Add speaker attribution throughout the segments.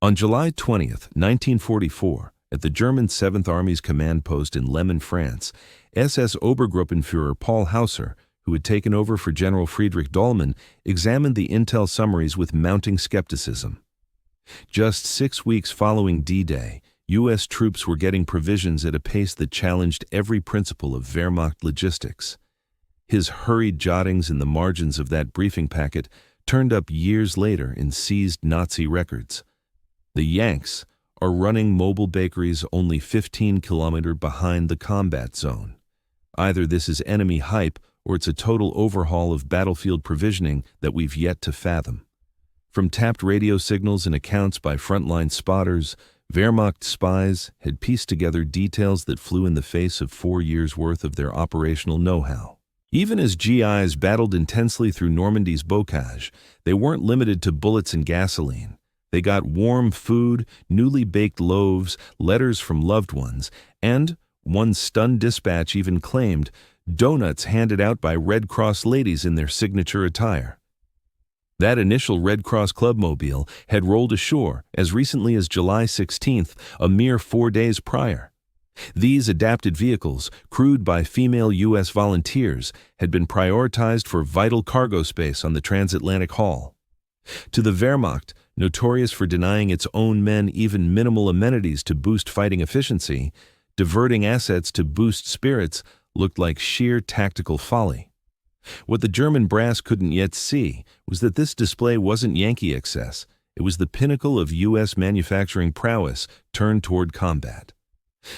Speaker 1: On July 20, 1944, at the German 7th Army's command post in Le Mans, France, SS Obergruppenführer Paul Hauser, who had taken over for General Friedrich Dahlmann, examined the intel summaries with mounting skepticism. Just 6 weeks following D-Day, U.S. troops were getting provisions at a pace that challenged every principle of Wehrmacht logistics. His hurried jottings in the margins of that briefing packet turned up years later in seized Nazi records. The Yanks are running mobile bakeries only 15 kilometers behind the combat zone. Either this is enemy hype or it's a total overhaul of battlefield provisioning that we've yet to fathom. From tapped radio signals and accounts by frontline spotters, Wehrmacht spies had pieced together details that flew in the face of 4 years' worth of their operational know-how. Even as GIs battled intensely through Normandy's bocage, they weren't limited to bullets and gasoline. They got warm food, newly baked loaves, letters from loved ones, and, one stunned dispatch even claimed, donuts handed out by Red Cross ladies in their signature attire. That initial Red Cross Clubmobile had rolled ashore as recently as July 16th, a mere 4 days prior. These adapted vehicles, crewed by female U.S. volunteers, had been prioritized for vital cargo space on the transatlantic haul. To the Wehrmacht, notorious for denying its own men even minimal amenities to boost fighting efficiency, diverting assets to boost spirits looked like sheer tactical folly. What the German brass couldn't yet see was that this display wasn't Yankee excess. It was the pinnacle of U.S. manufacturing prowess turned toward combat.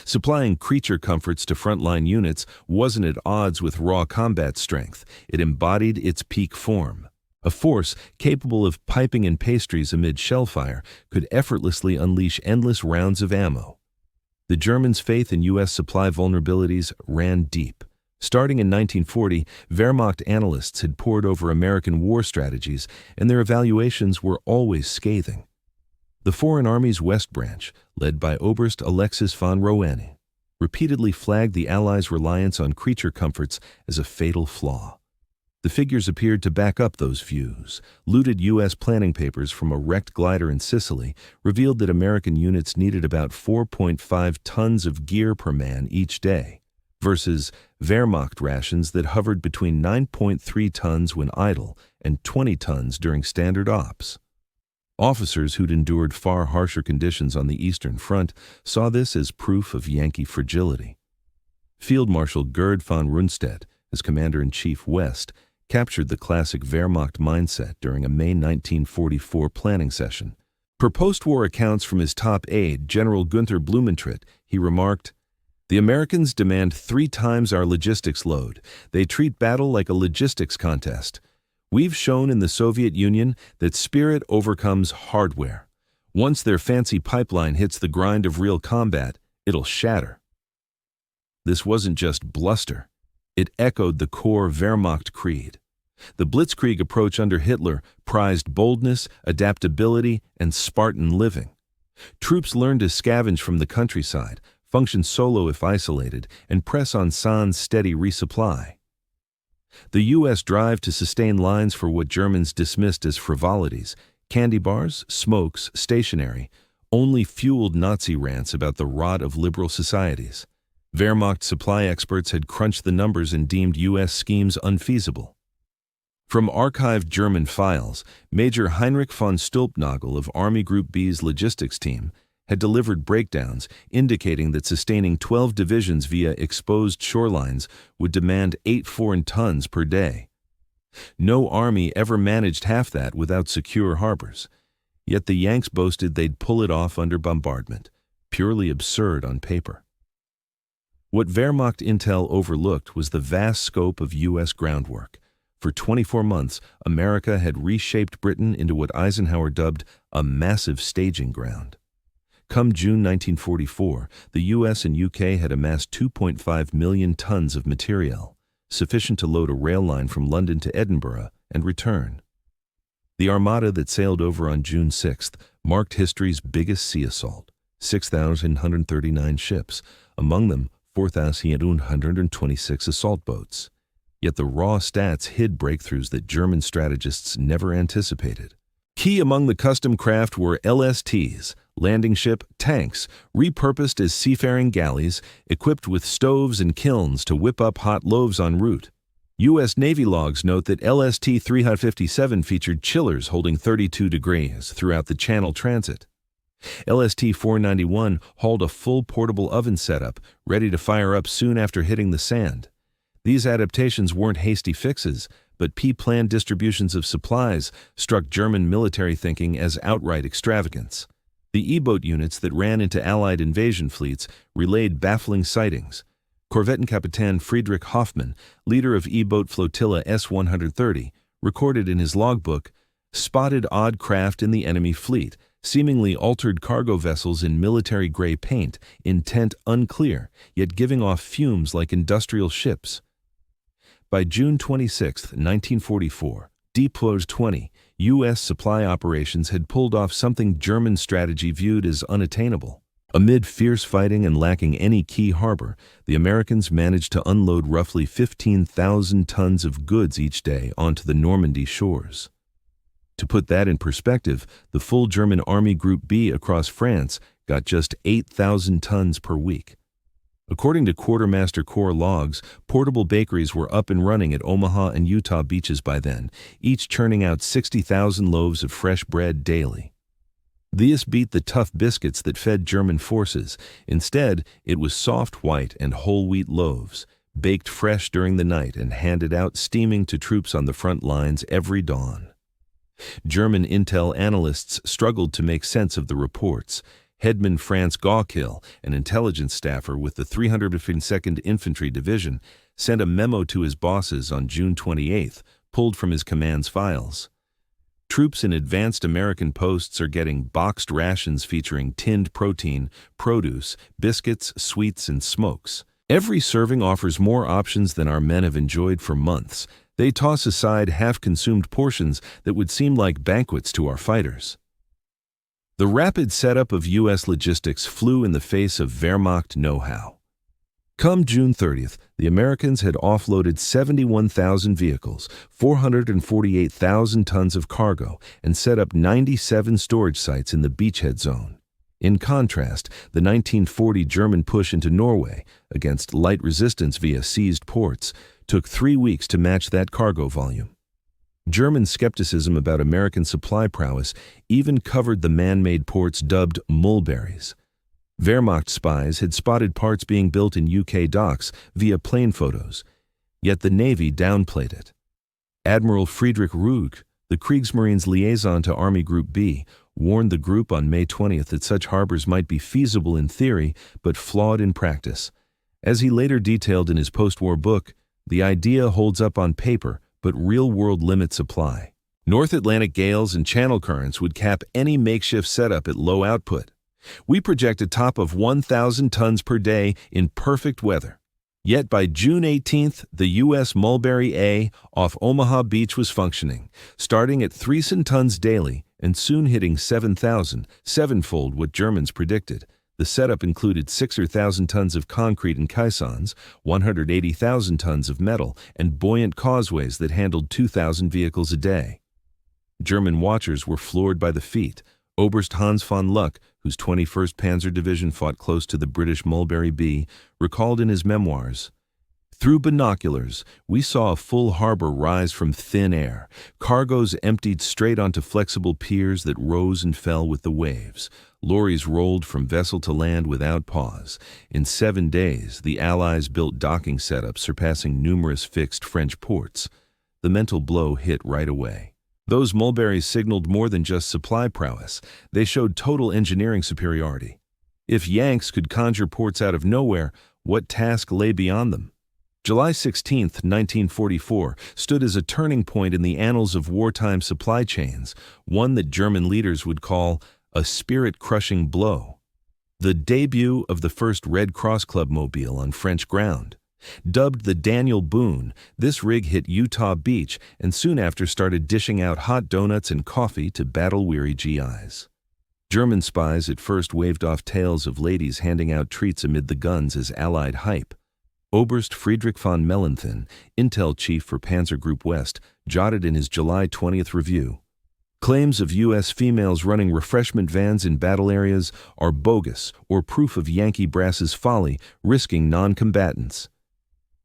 Speaker 1: Supplying creature comforts to frontline units wasn't at odds with raw combat strength. It embodied its peak form. A force capable of piping in pastries amid shellfire could effortlessly unleash endless rounds of ammo. The Germans' faith in U.S. supply vulnerabilities ran deep. Starting in 1940, Wehrmacht analysts had pored over American war strategies, and their evaluations were always scathing. The Foreign Army's West Branch, led by Oberst Alexis von Roene, repeatedly flagged the Allies' reliance on creature comforts as a fatal flaw. The figures appeared to back up those views. Looted U.S. planning papers from a wrecked glider in Sicily revealed that American units needed about 4.5 tons of gear per man each day, versus Wehrmacht rations that hovered between 9.3 tons when idle and 20 tons during standard ops. Officers who'd endured far harsher conditions on the Eastern Front saw this as proof of Yankee fragility. Field Marshal Gerd von Rundstedt, as Commander-in-Chief West, captured the classic Wehrmacht mindset during a May 1944 planning session. Per post-war accounts from his top aide, General Gunther Blumentritt, he remarked, "The Americans demand 3 times our logistics load. They treat battle like a logistics contest. We've shown in the Soviet Union that spirit overcomes hardware. Once their fancy pipeline hits the grind of real combat, it'll shatter." This wasn't just bluster. It echoed the core Wehrmacht creed. The Blitzkrieg approach under Hitler prized boldness, adaptability, and Spartan living. Troops learned to scavenge from the countryside, function solo if isolated, and press on sans steady resupply. The U.S. drive to sustain lines for what Germans dismissed as frivolities, candy bars, smokes, stationery, only fueled Nazi rants about the rot of liberal societies. Wehrmacht supply experts had crunched the numbers and deemed U.S. schemes unfeasible. From archived German files, Major Heinrich von Stülpnagel of Army Group B's logistics team had delivered breakdowns indicating that sustaining 12 divisions via exposed shorelines would demand 8 foreign tons per day. No army ever managed half that without secure harbors. Yet the Yanks boasted they'd pull it off under bombardment, purely absurd on paper. What Wehrmacht intel overlooked was the vast scope of U.S. groundwork. For 24 months, America had reshaped Britain into what Eisenhower dubbed a massive staging ground. Come June 1944, the U.S. and U.K. had amassed 2.5 million tons of materiel, sufficient to load a rail line from London to Edinburgh and return. The armada that sailed over on June 6th marked history's biggest sea assault, 6,139 ships, among them 4,126 assault boats. Yet the raw stats hid breakthroughs that German strategists never anticipated. Key among the custom craft were LSTs, landing ship tanks, repurposed as seafaring galleys, equipped with stoves and kilns to whip up hot loaves en route. U.S. Navy logs note that LST 357 featured chillers holding 32 degrees throughout the Channel transit. LST 491 hauled a full portable oven setup, ready to fire up soon after hitting the sand. These adaptations weren't hasty fixes, but planned distributions of supplies struck German military thinking as outright extravagance. The E-boat units that ran into Allied invasion fleets relayed baffling sightings. Korvettenkapitän Friedrich Hoffmann, leader of E-boat flotilla S-130, recorded in his logbook, "Spotted odd craft in the enemy fleet, seemingly altered cargo vessels in military gray paint, intent unclear, yet giving off fumes like industrial ships." By June 26, 1944, Deepwater 20, U.S. supply operations had pulled off something German strategy viewed as unattainable. Amid fierce fighting and lacking any key harbor, the Americans managed to unload roughly 15,000 tons of goods each day onto the Normandy shores. To put that in perspective, the full German Army Group B across France got just 8,000 tons per week. According to Quartermaster Corps logs, portable bakeries were up and running at Omaha and Utah beaches by then, each churning out 60,000 loaves of fresh bread daily. This beat the tough biscuits that fed German forces. Instead, it was soft white and whole wheat loaves, baked fresh during the night and handed out steaming to troops on the front lines every dawn. German intel analysts struggled to make sense of the reports. Headman Franz Gaukill, an intelligence staffer with the 352nd Infantry Division, sent a memo to his bosses on June 28, pulled from his command's files. Troops in advanced American posts are getting boxed rations featuring tinned protein, produce, biscuits, sweets, and smokes. Every serving offers more options than our men have enjoyed for months. They toss aside half-consumed portions that would seem like banquets to our fighters. The rapid setup of U.S. logistics flew in the face of Wehrmacht know-how. Come June 30th, the Americans had offloaded 71,000 vehicles, 448,000 tons of cargo, and set up 97 storage sites in the beachhead zone. In contrast, the 1940 German push into Norway, against light resistance via seized ports, took 3 weeks to match that cargo volume. German skepticism about American supply prowess even covered the man-made ports dubbed mulberries. Wehrmacht spies had spotted parts being built in UK docks via plane photos, yet the Navy downplayed it. Admiral Friedrich Rüge, the Kriegsmarine's liaison to Army Group B, warned the group on May 20th that such harbors might be feasible in theory but flawed in practice. As he later detailed in his post-war book, the idea holds up on paper, but real-world limits apply. North Atlantic gales and channel currents would cap any makeshift setup at low output. We project a top of 1,000 tons per day in perfect weather. Yet by June 18th, the U.S. Mulberry A off Omaha Beach was functioning, starting at 3,000 tons daily and soon hitting 7,000, sevenfold what Germans predicted. The setup included 6,000 tons of concrete and caissons, 180,000 tons of metal, and buoyant causeways that handled 2,000 vehicles a day. German watchers were floored by the feat. Oberst Hans von Luck, whose 21st Panzer Division fought close to the British Mulberry B, recalled in his memoirs, "Through binoculars, we saw a full harbor rise from thin air, cargoes emptied straight onto flexible piers that rose and fell with the waves. Lorries rolled from vessel to land without pause. In 7 days, the Allies built docking setups surpassing numerous fixed French ports. The mental blow hit right away. Those mulberries signaled more than just supply prowess. They showed total engineering superiority. If Yanks could conjure ports out of nowhere, what task lay beyond them?" July 16, 1944, stood as a turning point in the annals of wartime supply chains, one that German leaders would call a spirit-crushing blow. The debut of the first Red Cross Club mobile on French ground. Dubbed the Daniel Boone, this rig hit Utah Beach and soon after started dishing out hot donuts and coffee to battle-weary GIs. German spies at first waved off tales of ladies handing out treats amid the guns as Allied hype. Oberst Friedrich von Mellenthin, intel chief for Panzer Group West, jotted in his July 20th review, Claims of U.S. females running refreshment vans in battle areas are bogus or proof of Yankee brass's folly risking non-combatants.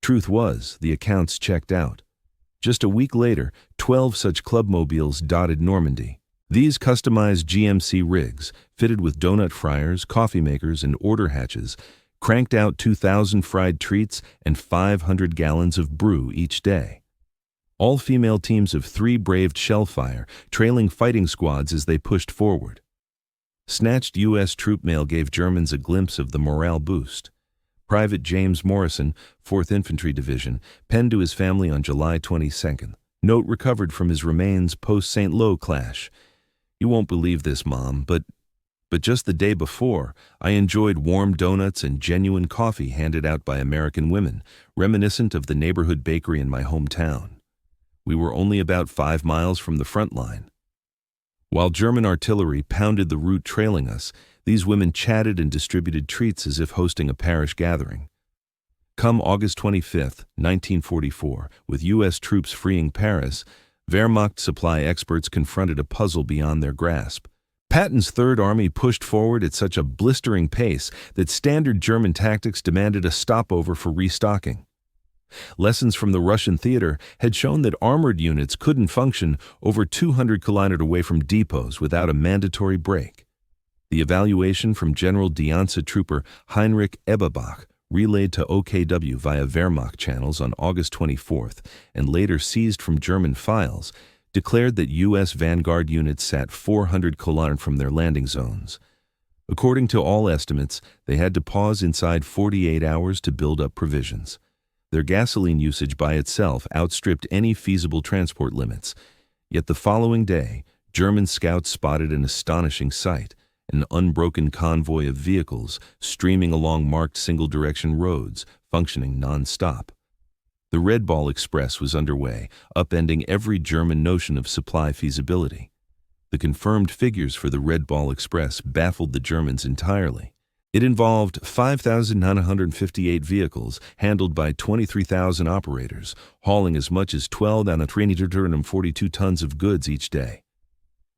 Speaker 1: Truth was, the accounts checked out. Just a week later, 12 such clubmobiles dotted Normandy. These customized GMC rigs, fitted with donut fryers, coffee makers, and order hatches, cranked out 2,000 fried treats and 500 gallons of brew each day. All-female teams of 3 braved shellfire, trailing fighting squads as they pushed forward. Snatched U.S. troop mail gave Germans a glimpse of the morale boost. Private James Morrison, 4th Infantry Division, penned to his family on July 22nd. Note recovered from his remains post-St. Lo clash. "You won't believe this, Mom, but just the day before, I enjoyed warm donuts and genuine coffee handed out by American women, reminiscent of the neighborhood bakery in my hometown. We were only about 5 miles from the front line. While German artillery pounded the route trailing us, these women chatted and distributed treats as if hosting a parish gathering." Come August 25, 1944, with U.S. troops freeing Paris, Wehrmacht supply experts confronted a puzzle beyond their grasp. Patton's Third Army pushed forward at such a blistering pace that standard German tactics demanded a stopover for restocking. Lessons from the Russian theater had shown that armored units couldn't function over 200 kilometers away from depots without a mandatory break. The evaluation from General Dianza Trooper Heinrich Eberbach, relayed to OKW via Wehrmacht channels on August 24th and later seized from German files, declared that U.S. vanguard units sat 400 kilometers from their landing zones. According to all estimates, they had to pause inside 48 hours to build up provisions. Their gasoline usage by itself outstripped any feasible transport limits. Yet the following day, German scouts spotted an astonishing sight: an unbroken convoy of vehicles streaming along marked single-direction roads, functioning non-stop. The Red Ball Express was underway, upending every German notion of supply feasibility. The confirmed figures for the Red Ball Express baffled the Germans entirely. It involved 5,958 vehicles handled by 23,000 operators, hauling as much as 12,342 tons of goods each day.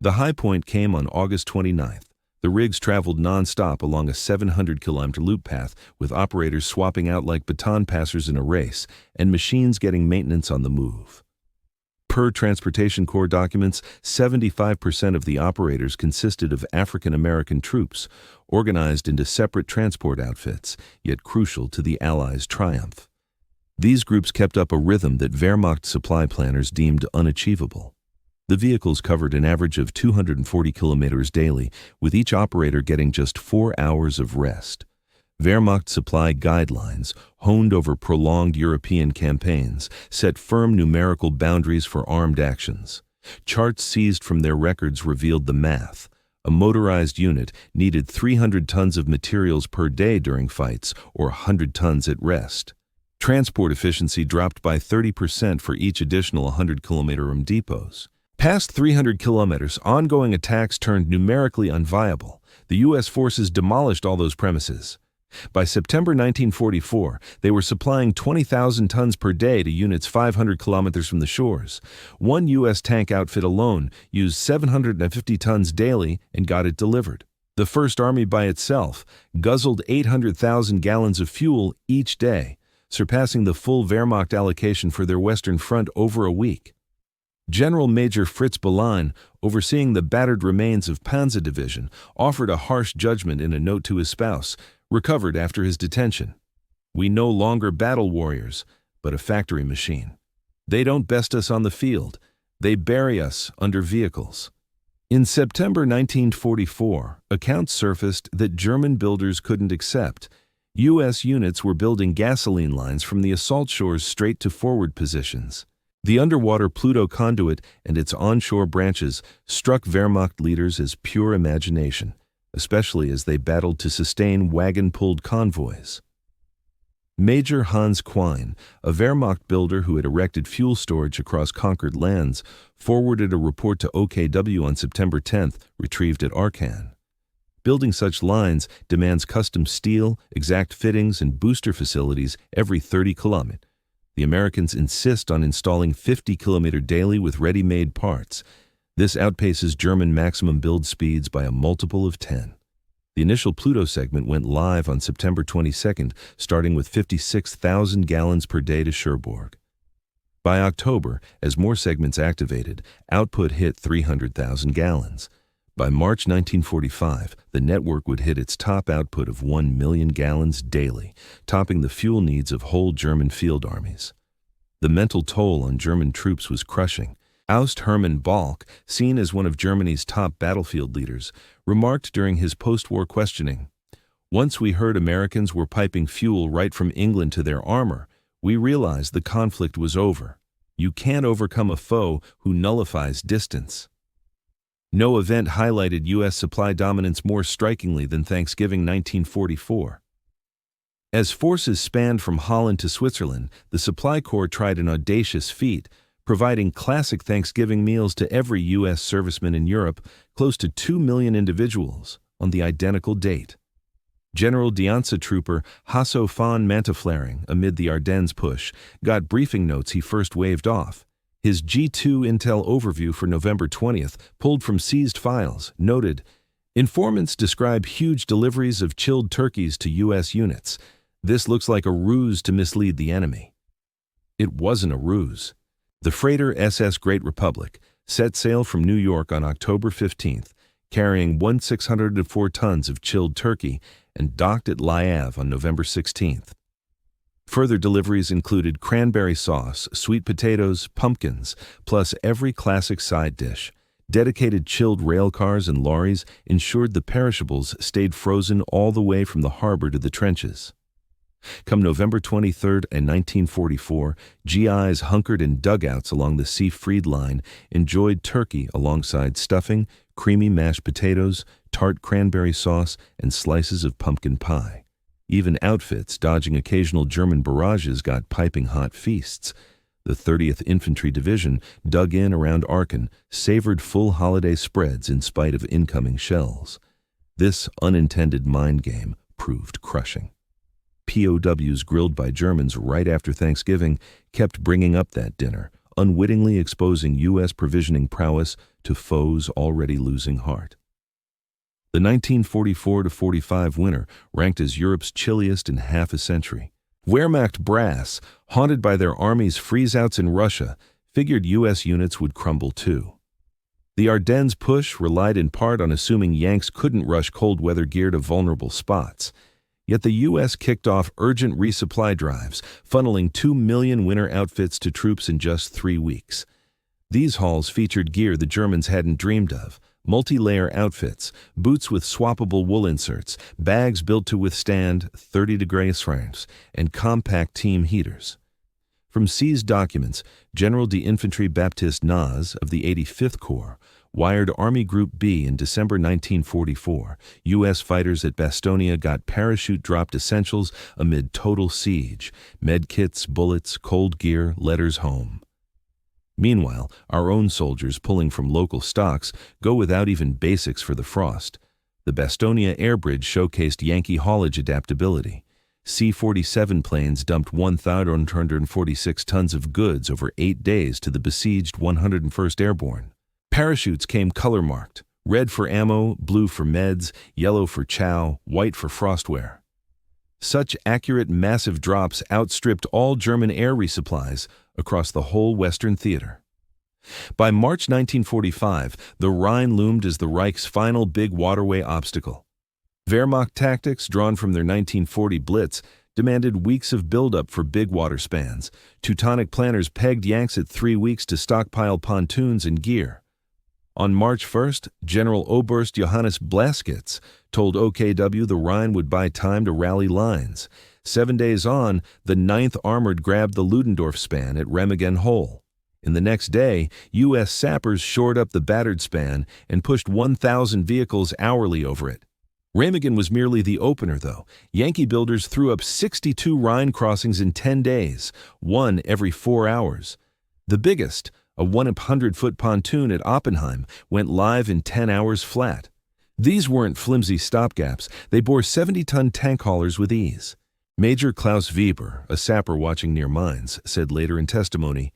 Speaker 1: The high point came on August 29th. The rigs traveled non-stop along a 700-kilometer loop path, with operators swapping out like baton passers in a race, and machines getting maintenance on the move. Per Transportation Corps documents, 75% of the operators consisted of African-American troops, organized into separate transport outfits, yet crucial to the Allies' triumph. These groups kept up a rhythm that Wehrmacht supply planners deemed unachievable. The vehicles covered an average of 240 kilometers daily, with each operator getting just 4 hours of rest. Wehrmacht supply guidelines, honed over prolonged European campaigns, set firm numerical boundaries for armed actions. Charts seized from their records revealed the math. A motorized unit needed 300 tons of materials per day during fights, or 100 tons at rest. Transport efficiency dropped by 30% for each additional 100-kilometer depots. Past 300 kilometers, ongoing attacks turned numerically unviable. The U.S. forces demolished all those premises. By September 1944, they were supplying 20,000 tons per day to units 500 kilometers from the shores. One U.S. tank outfit alone used 750 tons daily and got it delivered. The First Army by itself guzzled 800,000 gallons of fuel each day, surpassing the full Wehrmacht allocation for their Western Front over a week. General Major Fritz Balain, overseeing the battered remains of Panzer Division, offered a harsh judgment in a note to his spouse, recovered after his detention. "We no longer battle warriors, but a factory machine. They don't best us on the field. They bury us under vehicles." In September 1944, accounts surfaced that German builders couldn't accept. U.S. units were building gasoline lines from the assault shores straight to forward positions. The underwater Pluto conduit and its onshore branches struck Wehrmacht leaders as pure imagination, especially as they battled to sustain wagon-pulled convoys. Major Hans Quine, a Wehrmacht builder who had erected fuel storage across conquered lands, forwarded a report to OKW on September 10th, retrieved at Arkan. Building such lines demands custom steel, exact fittings, and booster facilities every 30 kilometers. The Americans insist on installing 50-kilometer daily with ready-made parts. This outpaces German maximum build speeds by a multiple of 10. The initial Pluto segment went live on September 22nd, starting with 56,000 gallons per day to Cherbourg. By October, as more segments activated, output hit 300,000 gallons. By March 1945, the network would hit its top output of 1 million gallons daily, topping the fuel needs of whole German field armies. The mental toll on German troops was crushing. Oust Hermann Balck, seen as one of Germany's top battlefield leaders, remarked during his post-war questioning, "Once we heard Americans were piping fuel right from England to their armor, we realized the conflict was over. You can't overcome a foe who nullifies distance." No event highlighted U.S. supply dominance more strikingly than Thanksgiving 1944. As forces spanned from Holland to Switzerland, the Supply Corps tried an audacious feat, providing classic Thanksgiving meals to every U.S. serviceman in Europe, close to 2 million individuals, on the identical date. General Dianza Trooper Hasso von Manteflaring, amid the Ardennes push, got briefing notes he first waved off. His G2 intel overview for November 20th, pulled from seized files, noted, "Informants describe huge deliveries of chilled turkeys to U.S. units. This looks like a ruse to mislead the enemy." It wasn't a ruse. The freighter SS Great Republic set sail from New York on October 15th, carrying 1,604 tons of chilled turkey, and docked at Le Havre on November 16th. Further deliveries included cranberry sauce, sweet potatoes, pumpkins, plus every classic side dish. Dedicated chilled rail cars and lorries ensured the perishables stayed frozen all the way from the harbor to the trenches. Come November 23rd and 1944, GIs hunkered in dugouts along the Siegfried Line enjoyed turkey alongside stuffing, creamy mashed potatoes, tart cranberry sauce, and slices of pumpkin pie. Even outfits dodging occasional German barrages got piping hot feasts. The 30th Infantry Division dug in around Aachen, savored full holiday spreads in spite of incoming shells. This unintended mind game proved crushing. POWs grilled by Germans right after Thanksgiving kept bringing up that dinner, unwittingly exposing U.S. provisioning prowess to foes already losing heart. The 1944-45 winter ranked as Europe's chilliest in half a century. Wehrmacht brass, haunted by their army's freeze-outs in Russia, figured U.S. units would crumble too. The Ardennes push relied in part on assuming Yanks couldn't rush cold-weather gear to vulnerable spots. Yet the U.S. kicked off urgent resupply drives, funneling 2 million winter outfits to troops in just 3 weeks. These hauls featured gear the Germans hadn't dreamed of: multi-layer outfits, boots with swappable wool inserts, bags built to withstand 30-degree frames, and compact team heaters. From seized documents, General d'Infanterie Baptiste Naz of the 85th Corps wired Army Group B in December 1944. U.S. fighters at Bastonia got parachute-dropped essentials amid total siege: medkits, bullets, cold gear, letters home. Meanwhile, our own soldiers pulling from local stocks go without even basics for the frost. The Bastonia air bridge showcased Yankee haulage adaptability. C-47 planes dumped 1,246 tons of goods over 8 days to the besieged 101st Airborne. Parachutes came color-marked: red for ammo, blue for meds, yellow for chow, white for frostwear. Such accurate, massive drops outstripped all German air resupplies across the whole Western theater. By March 1945, the Rhine loomed as the Reich's final big waterway obstacle. Wehrmacht tactics, drawn from their 1940 Blitz, demanded weeks of buildup for big water spans. Teutonic planners pegged Yanks at 3 weeks to stockpile pontoons and gear. On March 1st, General Oberst Johannes Blaskitz told OKW the Rhine would buy time to rally lines. 7 days on, the 9th Armored grabbed the Ludendorff span at Remagen Hole. In the next day, U.S. sappers shored up the battered span and pushed 1,000 vehicles hourly over it. Remagen was merely the opener, though. Yankee builders threw up 62 Rhine crossings in 10 days, one every 4 hours. The biggest, a 100-foot pontoon at Oppenheim, went live in 10 hours flat. These weren't flimsy stopgaps. They bore 70-ton tank haulers with ease. Major Klaus Weber, a sapper watching near mines, said later in testimony,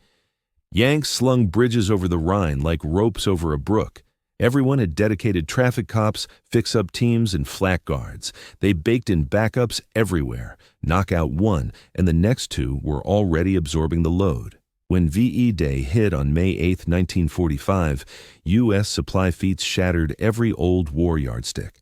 Speaker 1: Yanks slung bridges over the Rhine like ropes over a brook. Everyone had dedicated traffic cops, fix-up teams, and flak guards. They baked in backups everywhere. Knock out one, and the next two were already absorbing the load. When VE Day hit on May 8, 1945, U.S. supply feats shattered every old war yardstick.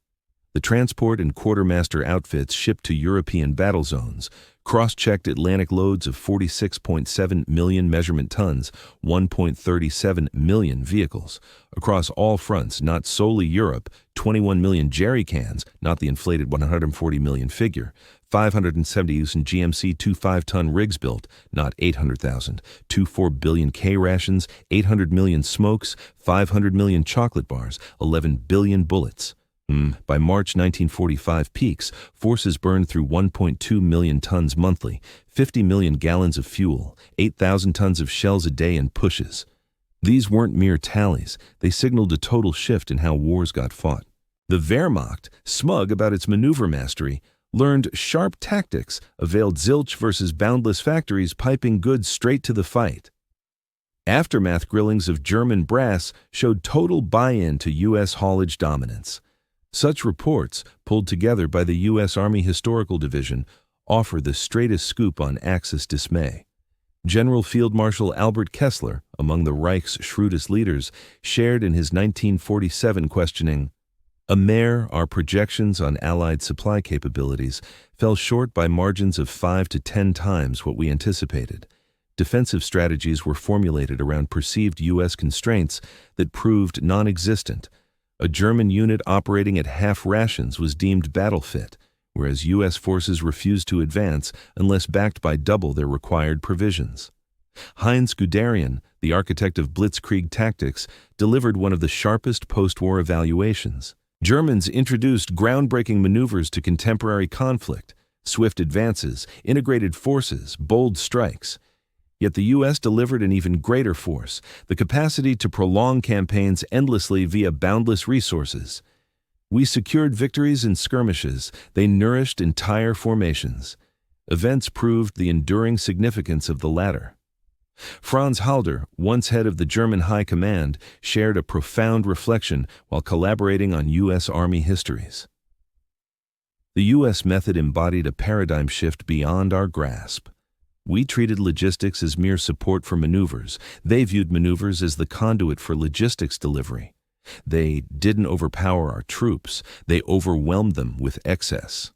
Speaker 1: The transport and quartermaster outfits shipped to European battle zones, cross-checked Atlantic loads of 46.7 million measurement tons, 1.37 million vehicles. Across all fronts, not solely Europe, 21 million jerry cans, not the inflated 140 million figure, 570 using GMC 25-ton rigs built, not 800,000, 24 billion K-rations, 800 million smokes, 500 million chocolate bars, 11 billion bullets. By March 1945 peaks, forces burned through 1.2 million tons monthly, 50 million gallons of fuel, 8,000 tons of shells a day in pushes. These weren't mere tallies, they signaled a total shift in how wars got fought. The Wehrmacht, smug about its maneuver mastery, learned sharp tactics, availed zilch versus boundless factories piping goods straight to the fight. Aftermath grillings of German brass showed total buy-in to U.S. haulage dominance. Such reports, pulled together by the U.S. Army Historical Division, offer the straightest scoop on Axis dismay. General Field Marshal Albert Kessler, among the Reich's shrewdest leaders, shared in his 1947 questioning, our projections on Allied supply capabilities fell short by margins of 5 to 10 times what we anticipated. Defensive strategies were formulated around perceived U.S. constraints that proved non-existent. A German unit operating at half rations was deemed battle fit, whereas U.S. forces refused to advance unless backed by double their required provisions. Heinz Guderian, the architect of blitzkrieg tactics, delivered one of the sharpest post-war evaluations. Germans introduced groundbreaking maneuvers to contemporary conflict, swift advances, integrated forces, bold strikes. Yet the U.S. delivered an even greater force, the capacity to prolong campaigns endlessly via boundless resources. We secured victories in skirmishes, they nourished entire formations. Events proved the enduring significance of the latter. Franz Halder, once head of the German High Command, shared a profound reflection while collaborating on U.S. Army histories. The U.S. method embodied a paradigm shift beyond our grasp. We treated logistics as mere support for maneuvers. They viewed maneuvers as the conduit for logistics delivery. They didn't overpower our troops, they overwhelmed them with excess.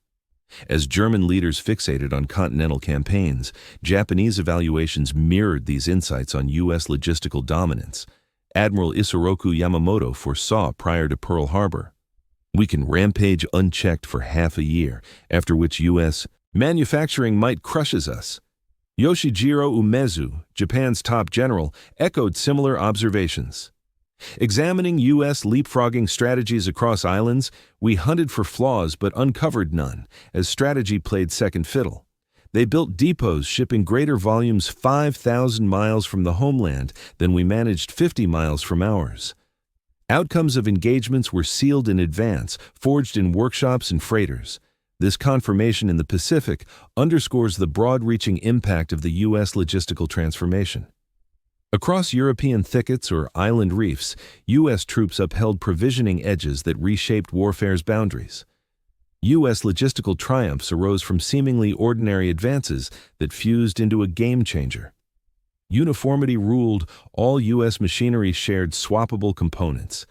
Speaker 1: As German leaders fixated on continental campaigns, Japanese evaluations mirrored these insights on U.S. logistical dominance. Admiral Isoroku Yamamoto foresaw prior to Pearl Harbor, "We can rampage unchecked for half a year, after which U.S. manufacturing might crushes us." Yoshijiro Umezu, Japan's top general, echoed similar observations. Examining U.S. leapfrogging strategies across islands, we hunted for flaws but uncovered none, as strategy played second fiddle. They built depots shipping greater volumes 5,000 miles from the homeland than we managed 50 miles from ours. Outcomes of engagements were sealed in advance, forged in workshops and freighters. This confirmation in the Pacific underscores the broad-reaching impact of the U.S. logistical transformation. Across European thickets or island reefs, U.S. troops upheld provisioning edges that reshaped warfare's boundaries. U.S. logistical triumphs arose from seemingly ordinary advances that fused into a game-changer. Uniformity ruled, all U.S. machinery shared swappable components.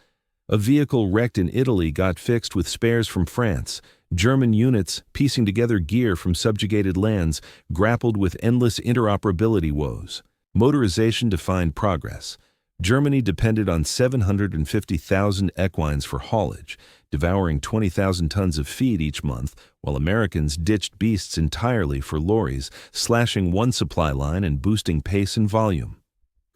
Speaker 1: A vehicle wrecked in Italy got fixed with spares from France. German units, piecing together gear from subjugated lands, grappled with endless interoperability woes. Motorization defined progress. Germany depended on 750,000 equines for haulage, devouring 20,000 tons of feed each month, while Americans ditched beasts entirely for lorries, slashing one supply line and boosting pace and volume.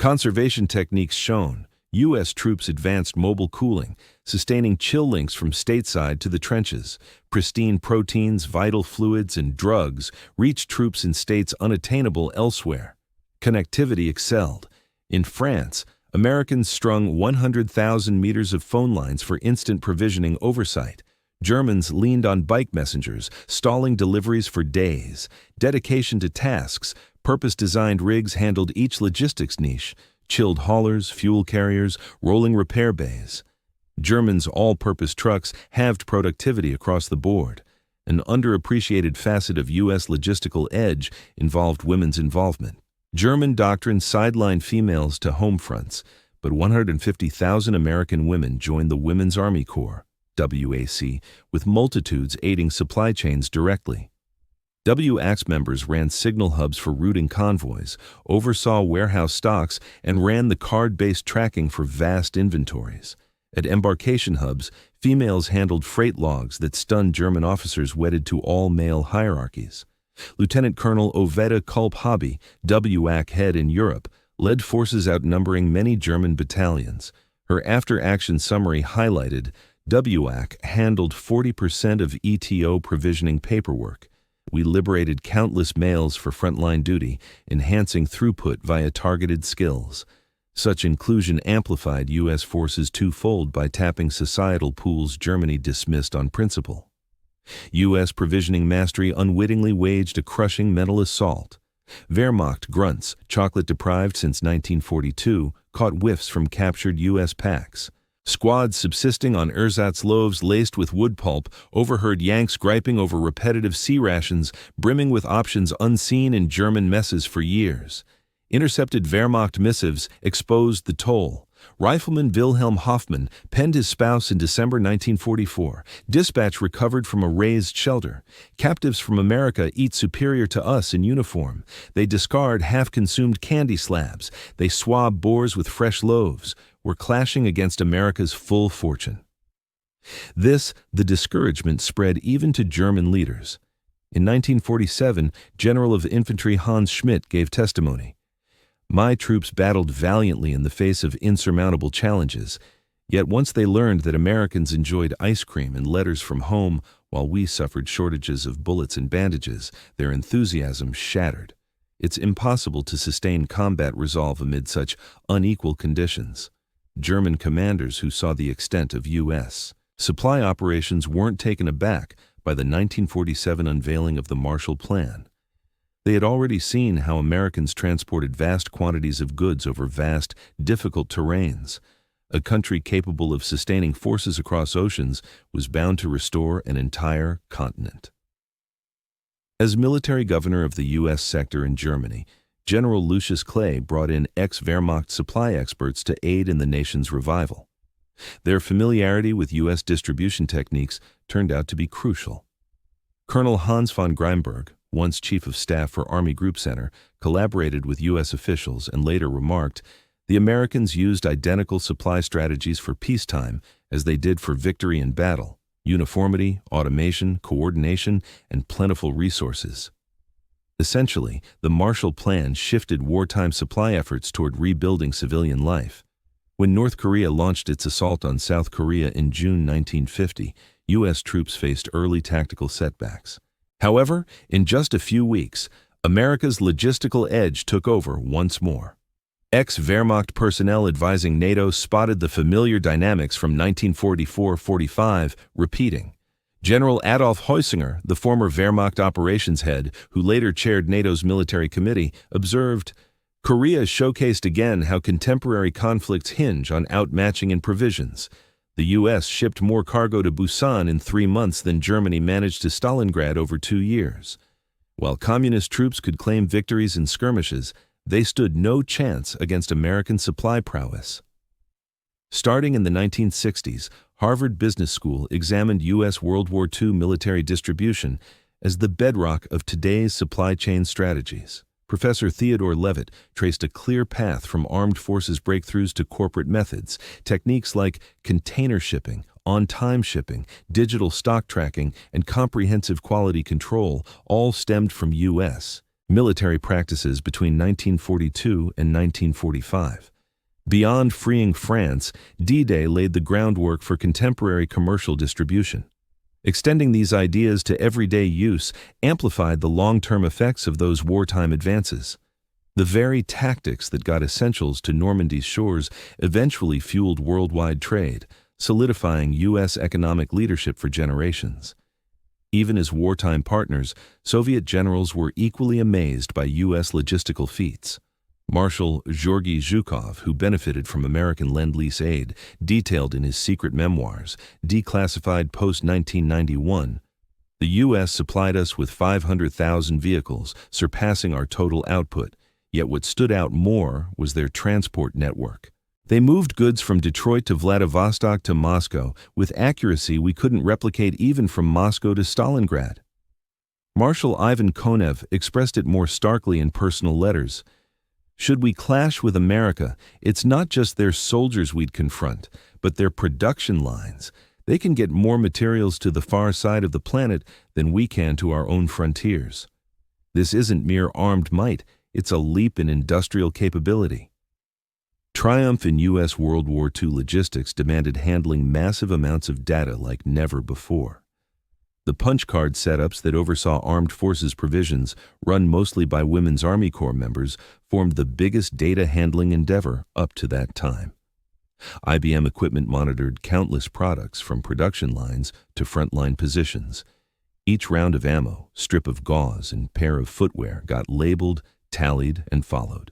Speaker 1: Conservation techniques shone. U.S. troops advanced mobile cooling, sustaining chill links from stateside to the trenches. Pristine proteins, vital fluids, and drugs reached troops in states unattainable elsewhere. Connectivity excelled. In France, Americans strung 100,000 meters of phone lines for instant provisioning oversight. Germans leaned on bike messengers, stalling deliveries for days. Dedication to tasks, purpose-designed rigs handled each logistics niche. chilled haulers, fuel carriers, rolling repair bays. Germans' all-purpose trucks halved productivity across the board. An underappreciated facet of U.S. logistical edge involved women's involvement. German doctrine sidelined females to home fronts, but 150,000 American women joined the Women's Army Corps, WAC, with multitudes aiding supply chains directly. WAC members ran signal hubs for routing convoys, oversaw warehouse stocks, and ran the card-based tracking for vast inventories. At embarkation hubs, females handled freight logs that stunned German officers wedded to all-male hierarchies. Lieutenant Colonel Oveta Kulp-Hobby, WAC head in Europe, led forces outnumbering many German battalions. Her after-action summary highlighted, WAC handled 40% of ETO provisioning paperwork. We liberated countless males for frontline duty, enhancing throughput via targeted skills. Such inclusion amplified U.S. forces twofold by tapping societal pools Germany dismissed on principle. U.S. provisioning mastery unwittingly waged a crushing mental assault. Wehrmacht grunts, chocolate-deprived since 1942, caught whiffs from captured U.S. packs. Squads subsisting on ersatz loaves laced with wood pulp overheard Yanks griping over repetitive sea rations brimming with options unseen in German messes for years. Intercepted Wehrmacht missives exposed the toll. Rifleman Wilhelm Hoffmann penned his spouse in December 1944. Dispatch recovered from a raised shelter. Captives from America eat superior to us in uniform. They discard half-consumed candy slabs. They swab boars with fresh loaves. We're clashing against America's full fortune. The discouragement spread even to German leaders. In 1947, General of Infantry Hans Schmidt gave testimony. My troops battled valiantly in the face of insurmountable challenges, yet once they learned that Americans enjoyed ice cream and letters from home while we suffered shortages of bullets and bandages, their enthusiasm shattered. It's impossible to sustain combat resolve amid such unequal conditions. German commanders who saw the extent of U.S. supply operations weren't taken aback by the 1947 unveiling of the Marshall Plan. They had already seen how Americans transported vast quantities of goods over vast, difficult terrains. A country capable of sustaining forces across oceans was bound to restore an entire continent. As military governor of the U.S. sector in Germany, General Lucius Clay brought in ex-Wehrmacht supply experts to aid in the nation's revival. Their familiarity with U.S. distribution techniques turned out to be crucial. Colonel Hans von Grimberg, once Chief of Staff for Army Group Center, collaborated with U.S. officials and later remarked, "The Americans used identical supply strategies for peacetime as they did for victory in battle: uniformity, automation, coordination, and plentiful resources." Essentially, the Marshall Plan shifted wartime supply efforts toward rebuilding civilian life. When North Korea launched its assault on South Korea in June 1950, U.S. troops faced early tactical setbacks. However, in just a few weeks, America's logistical edge took over once more. Ex-Wehrmacht personnel advising NATO spotted the familiar dynamics from 1944-45 repeating. General Adolf Heusinger, the former Wehrmacht operations head who later chaired NATO's military committee, observed, "Korea showcased again how contemporary conflicts hinge on outmatching in provisions. The U.S. shipped more cargo to Busan in 3 months than Germany managed to Stalingrad over 2 years. While communist troops could claim victories in skirmishes, they stood no chance against American supply prowess." Starting in the 1960s, Harvard Business School examined U.S. World War II military distribution as the bedrock of today's supply chain strategies. Professor Theodore Levitt traced a clear path from armed forces breakthroughs to corporate methods. Techniques like container shipping, on-time shipping, digital stock tracking, and comprehensive quality control all stemmed from U.S. military practices between 1942 and 1945. Beyond freeing France, D-Day laid the groundwork for contemporary commercial distribution. Extending these ideas to everyday use amplified the long-term effects of those wartime advances. The very tactics that got essentials to Normandy's shores eventually fueled worldwide trade, solidifying U.S. economic leadership for generations. Even as wartime partners, Soviet generals were equally amazed by U.S. logistical feats. Marshal Georgy Zhukov, who benefited from American Lend-Lease aid, detailed in his secret memoirs, declassified post-1991, "The U.S. supplied us with 500,000 vehicles, surpassing our total output, yet what stood out more was their transport network. They moved goods from Detroit to Vladivostok to Moscow with accuracy we couldn't replicate even from Moscow to Stalingrad." Marshal Ivan Konev expressed it more starkly in personal letters. "Should we clash with America, it's not just their soldiers we'd confront, but their production lines. They can get more materials to the far side of the planet than we can to our own frontiers. This isn't mere armed might, it's a leap in industrial capability." Triumph in U.S. World War II logistics demanded handling massive amounts of data like never before. The punch card setups that oversaw armed forces provisions, run mostly by Women's Army Corps members, formed the biggest data handling endeavor up to that time. IBM equipment monitored countless products from production lines to frontline positions. Each round of ammo, strip of gauze, and pair of footwear got labeled, tallied, and followed.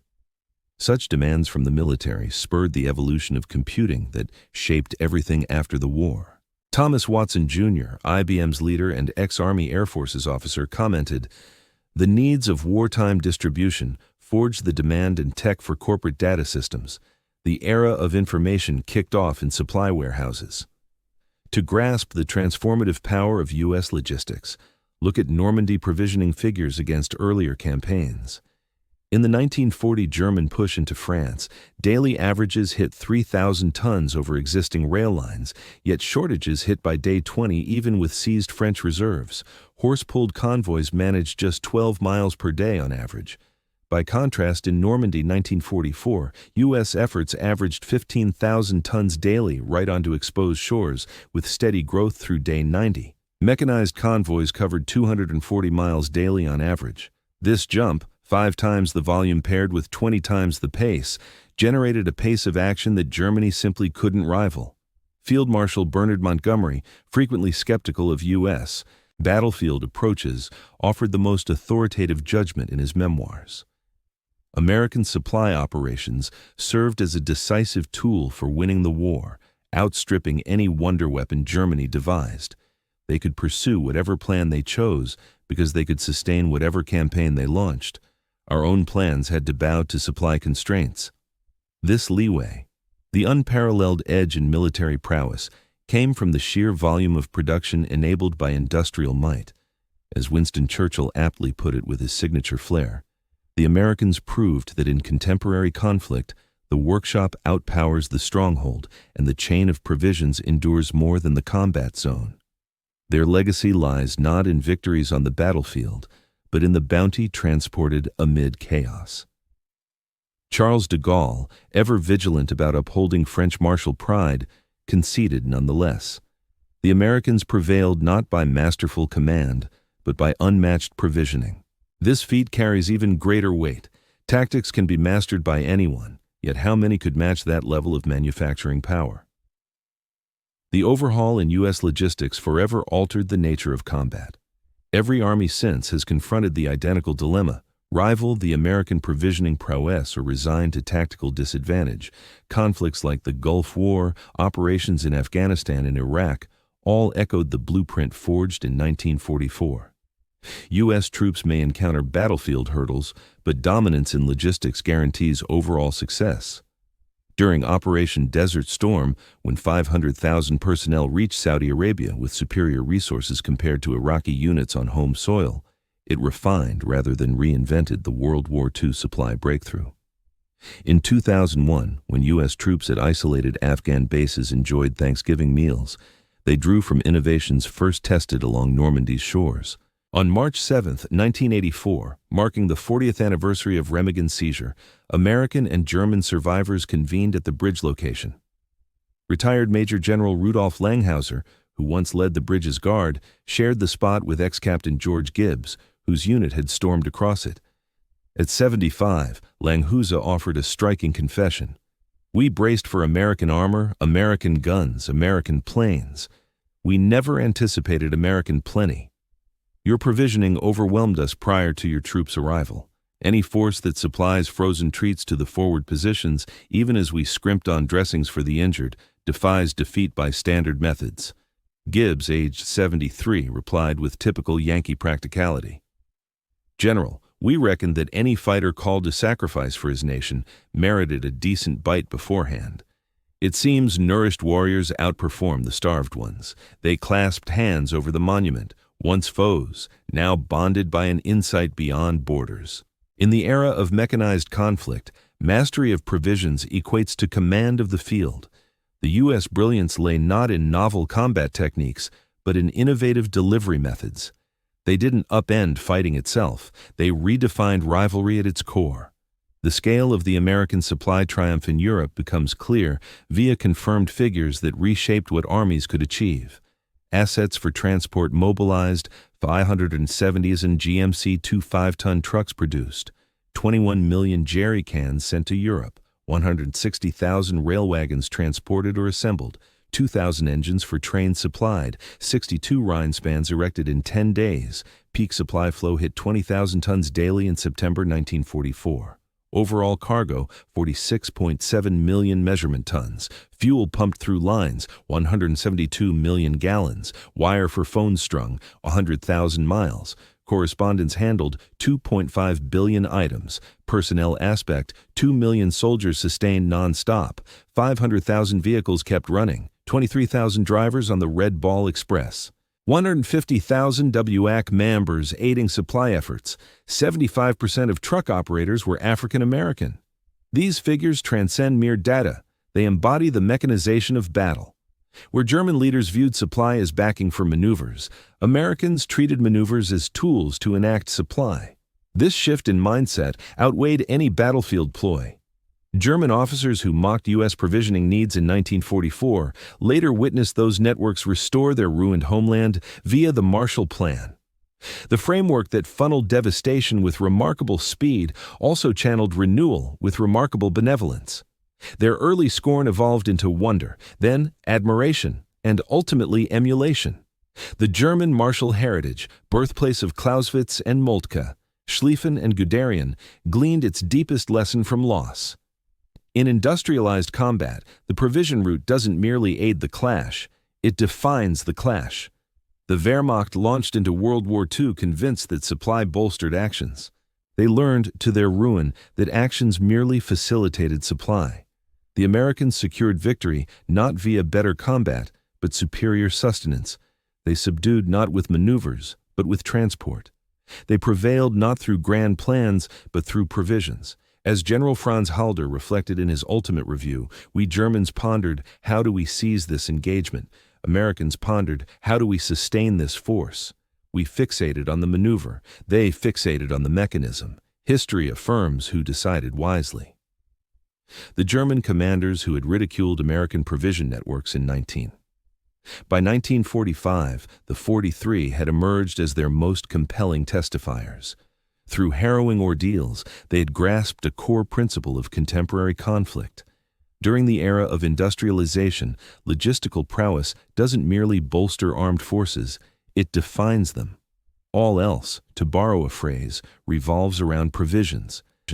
Speaker 1: Such demands from the military spurred the evolution of computing that shaped everything after the war. Thomas Watson Jr., IBM's leader and ex-Army Air Forces officer, commented, "The needs of wartime distribution forged the demand and tech for corporate data systems. The era of information kicked off in supply warehouses." To grasp the transformative power of U.S. logistics, look at Normandy provisioning figures against earlier campaigns. In the 1940 German push into France, daily averages hit 3,000 tons over existing rail lines, yet shortages hit by day 20 even with seized French reserves. Horse-pulled convoys managed just 12 miles per day on average. By contrast, in Normandy 1944, U.S. efforts averaged 15,000 tons daily right onto exposed shores, with steady growth through day 90. Mechanized convoys covered 240 miles daily on average. This jump, 5 times the volume paired with 20 times the pace, generated a pace of action that Germany simply couldn't rival. Field Marshal Bernard Montgomery, frequently skeptical of U.S. battlefield approaches, offered the most authoritative judgment in his memoirs. American supply operations served as a decisive tool for winning the war, outstripping any wonder weapon Germany devised. They could pursue whatever plan they chose because they could sustain whatever campaign they launched. Our own plans had to bow to supply constraints. This leeway, the unparalleled edge in military prowess, came from the sheer volume of production enabled by industrial might. As Winston Churchill aptly put it with his signature flair, the Americans proved that in contemporary conflict, the workshop outpowers the stronghold and the chain of provisions endures more than the combat zone. Their legacy lies not in victories on the battlefield, but in the bounty transported amid chaos. Charles de Gaulle, ever vigilant about upholding French martial pride, conceded nonetheless. The Americans prevailed not by masterful command, but by unmatched provisioning. This feat carries even greater weight. Tactics can be mastered by anyone, yet how many could match that level of manufacturing power? The overhaul in U.S. logistics forever altered the nature of combat. Every army since has confronted the identical dilemma: rival the American provisioning prowess or resign to tactical disadvantage. Conflicts like the Gulf War, operations in Afghanistan and Iraq, all echoed the blueprint forged in 1944. U.S. troops may encounter battlefield hurdles, but dominance in logistics guarantees overall success. During Operation Desert Storm, when 500,000 personnel reached Saudi Arabia with superior resources compared to Iraqi units on home soil, it refined rather than reinvented the World War II supply breakthrough. In 2001, when U.S. troops at isolated Afghan bases enjoyed Thanksgiving meals, they drew from innovations first tested along Normandy's shores. On March 7, 1984, marking the 40th anniversary of Remagen's seizure, American and German survivors convened at the bridge location. Retired Major General Rudolf Langhauser, who once led the bridge's guard, shared the spot with ex-Captain George Gibbs, whose unit had stormed across it. At 75, Langhauser offered a striking confession. "We braced for American armor, American guns, American planes. We never anticipated American plenty. Your provisioning overwhelmed us prior to your troops' arrival, Any force that supplies frozen treats to the forward positions, even as we scrimped on dressings for the injured, defies defeat by standard methods. Gibbs, aged 73, replied with typical Yankee practicality. General, we reckoned that any fighter called to sacrifice for his nation merited a decent bite beforehand. It seems nourished warriors outperformed the starved ones. They clasped hands over the monument, once foes, now bonded by an insight beyond borders. In the era of mechanized conflict, mastery of provisions equates to command of the field. The U.S. brilliance lay not in novel combat techniques, but in innovative delivery methods. They didn't upend fighting itself, they redefined rivalry at its core. The scale of the American supply triumph in Europe becomes clear via confirmed figures that reshaped what armies could achieve. Assets for transport mobilized, 570s and GMC 5-ton trucks produced, 21 million jerry cans sent to Europe, 160,000 rail wagons transported or assembled, 2,000 engines for trains supplied, 62 Rhine spans erected in 10 days. Peak supply flow hit 20,000 tons daily in September 1944. Overall cargo, 46.7 million measurement tons. Fuel pumped through lines, 172 million gallons. Wire for phones strung, 100,000 miles. Correspondence handled, 2.5 billion items. Personnel aspect, 2 million soldiers sustained non-stop. 500,000 vehicles kept running. 23,000 drivers on the Red Ball Express. 150,000 WAC members aiding supply efforts. 75% of truck operators were African American. These figures transcend mere data. They embody the mechanization of battle. Where German leaders viewed supply as backing for maneuvers, Americans treated maneuvers as tools to enact supply. This shift in mindset outweighed any battlefield ploy. German officers who mocked U.S. provisioning needs in 1944 later witnessed those networks restore their ruined homeland via the Marshall Plan. The framework that funneled devastation with remarkable speed also channeled renewal with remarkable benevolence. Their early scorn evolved into wonder, then admiration, and ultimately emulation. The German martial heritage, birthplace of Clausewitz and Moltke, Schlieffen and Guderian, gleaned its deepest lesson from loss. In industrialized combat, the provision route doesn't merely aid the clash, it defines the clash. The Wehrmacht launched into World War II convinced that supply bolstered actions. They learned, to their ruin, that actions merely facilitated supply. The Americans secured victory not via better combat, but superior sustenance. They subdued not with maneuvers, but with transport. They prevailed not through grand plans, but through provisions. As General Franz Halder reflected in his ultimate review, we Germans pondered, how do we seize this engagement? Americans pondered, how do we sustain this force? We fixated on the maneuver. They fixated on the mechanism. History affirms who decided wisely. The German commanders who had ridiculed American provision networks in By 1945, the 43 had emerged as their most compelling testifiers. Through harrowing ordeals, they had grasped a core principle of contemporary conflict. During the era of industrialization, logistical prowess doesn't merely bolster armed forces, it defines them. All else, to borrow a phrase, revolves around provisions.